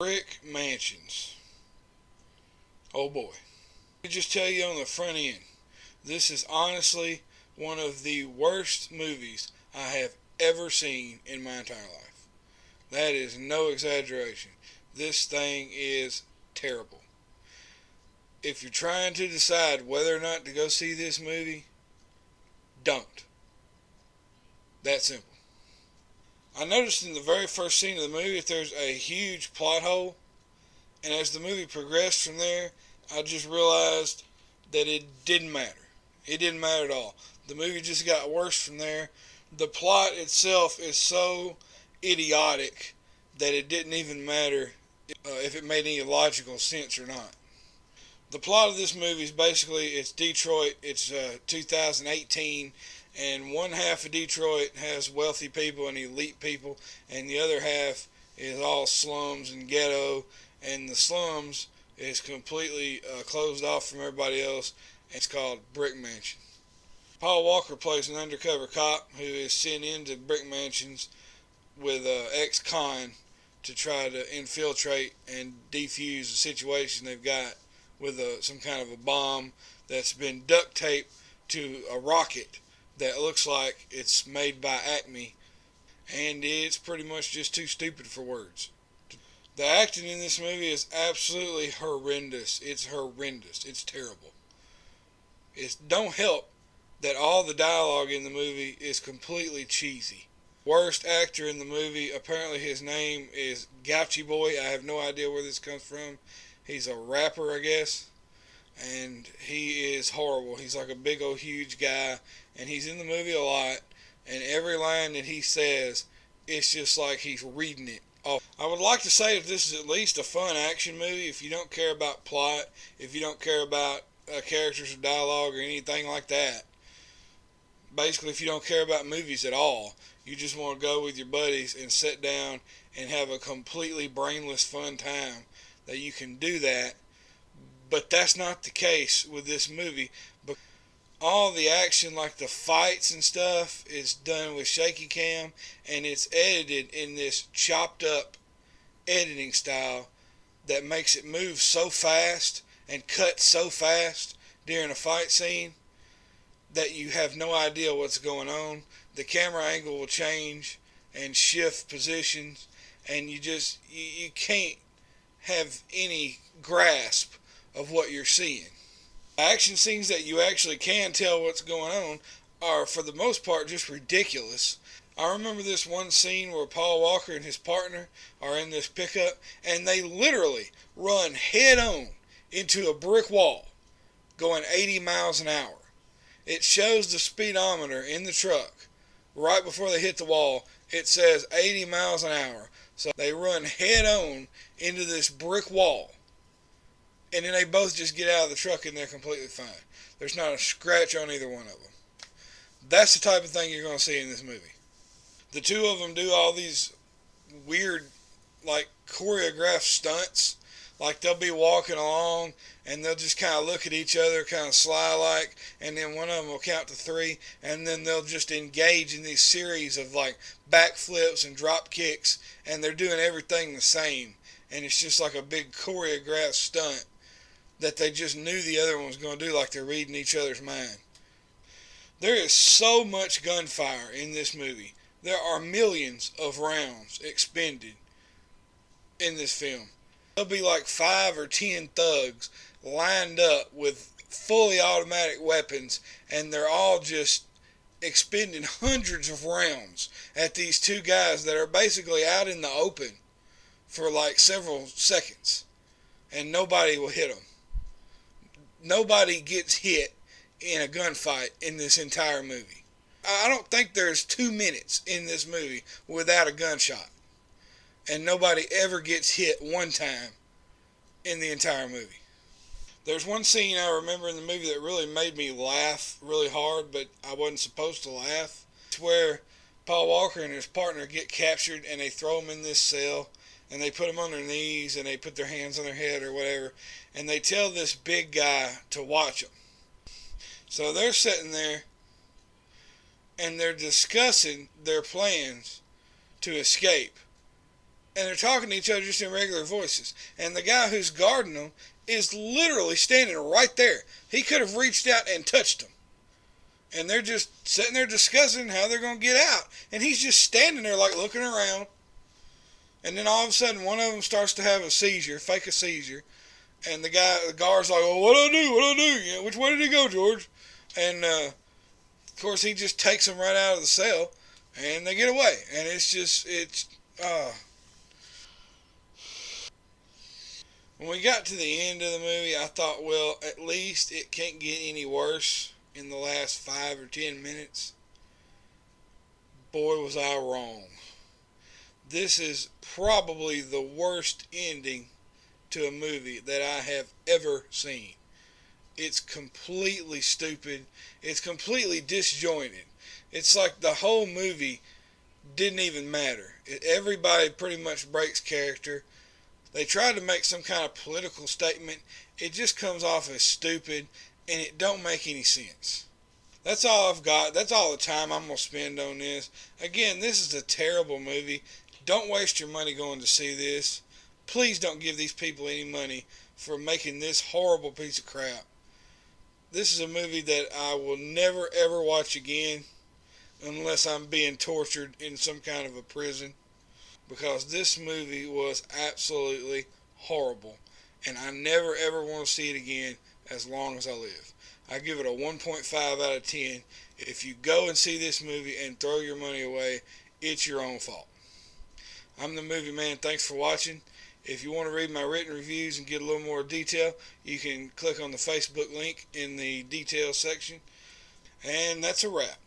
Brick Mansions. Oh boy. Let me just tell you on the front end, this is honestly one of the worst movies I have ever seen in my entire life. That is no exaggeration. This thing is terrible. If you're trying to decide whether or not to go see this movie, don't. That simple. I noticed in the very first scene of the movie that there's a huge plot hole, and as the movie progressed from there, I just realized that it didn't matter. It didn't matter at all. The movie just got worse from there. The plot itself is so idiotic that it didn't even matter if it made any logical sense or not. The plot of this movie is basically it's Detroit. It's 2018, and one half of Detroit has wealthy people and elite people, and the other half is all slums and ghetto, and the slums is completely closed off from everybody else. It's called Brick Mansion. Paul Walker plays an undercover cop who is sent into Brick Mansions with ex-con to try to infiltrate and defuse the situation they've got with some kind of a bomb that's been duct taped to a rocket that looks like it's made by Acme, and it's pretty much just too stupid for words. The acting in this movie is absolutely horrendous. It's horrendous. It's terrible. It don't help that all the dialogue in the movie is completely cheesy. Worst actor in the movie, apparently his name is Gouchy Boy. I have no idea where this comes from. He's a rapper, I guess, and he is horrible. He's like a big old huge guy, and he's in the movie a lot, and every line that he says, it's just like he's reading it off. I would like to say that this is at least a fun action movie if you don't care about plot, if you don't care about characters or dialogue or anything like that. Basically, if you don't care about movies at all, you just want to go with your buddies and sit down and have a completely brainless fun time, that you can do that. But that's not the case with this movie. But all the action, like the fights and stuff, is done with shaky cam, and it's edited in this chopped up editing style that makes it move so fast and cut so fast during a fight scene that you have no idea what's going on. The camera angle will change and shift positions, and you can't have any grasp of what you're seeing. Action scenes that you actually can tell what's going on are, for the most part, just ridiculous. I remember this one scene where Paul Walker and his partner are in this pickup, and they literally run head on into a brick wall going 80 miles an hour. It shows the speedometer in the truck right before they hit the wall. It says 80 miles an hour. So they run head on into this brick wall, and then they both just get out of the truck and they're completely fine. There's not a scratch on either one of them. That's the type of thing you're going to see in this movie. The two of them do all these weird, like, choreographed stunts. Like, they'll be walking along and they'll just kind of look at each other kind of sly-like, and then one of them will count to 3, and then they'll just engage in these series of, like, backflips and drop kicks, and they're doing everything the same. And it's just like a big choreographed stunt that they just knew the other one was going to do, like they're reading each other's mind. There is so much gunfire in this movie. There are millions of rounds expended in this film. There'll be like 5 or 10 thugs lined up with fully automatic weapons, and they're all just expending hundreds of rounds at these two guys that are basically out in the open for like several seconds, and nobody will hit them. Nobody gets hit in a gunfight in this entire movie. I don't think there's 2 minutes in this movie without a gunshot, and nobody ever gets hit one time in the entire movie. There's one scene I remember in the movie that really made me laugh really hard, but I wasn't supposed to laugh. It's where Paul Walker and his partner get captured, and they throw them in this cell, and they put them on their knees, and they put their hands on their head or whatever, and they tell this big guy to watch them. So they're sitting there, and they're discussing their plans to escape. and they're talking to each other just in regular voices. And the guy who's guarding them is literally standing right there. He could have reached out and touched them. And they're just sitting there discussing how they're going to get out. And he's just standing there like looking around. And then all of a sudden one of them starts to have a seizure, fake a seizure. And the guard's like, "Oh, what do I do? What do I do? You know, which way did he go, George?" And of course he just takes them right out of the cell. And they get away. And when we got to the end of the movie, I thought, well, at least it can't get any worse in the last 5 or 10 minutes. Boy, was I wrong. This is probably the worst ending to a movie that I have ever seen. It's completely stupid. It's completely disjointed. It's like the whole movie didn't even matter. Everybody pretty much breaks character. They tried to make some kind of political statement. It just comes off as stupid, and it don't make any sense. That's all I've got. That's all the time I'm going to spend on this. Again, this is a terrible movie. Don't waste your money going to see this. Please don't give these people any money for making this horrible piece of crap. This is a movie that I will never ever watch again unless I'm being tortured in some kind of a prison, because this movie was absolutely horrible, and I never ever want to see it again as long as I live. I give it a 1.5 out of 10. If you go and see this movie and throw your money away, it's your own fault. I'm the Movie Man. Thanks for watching. If you want to read my written reviews and get a little more detail, you can click on the Facebook link in the details section. And that's a wrap.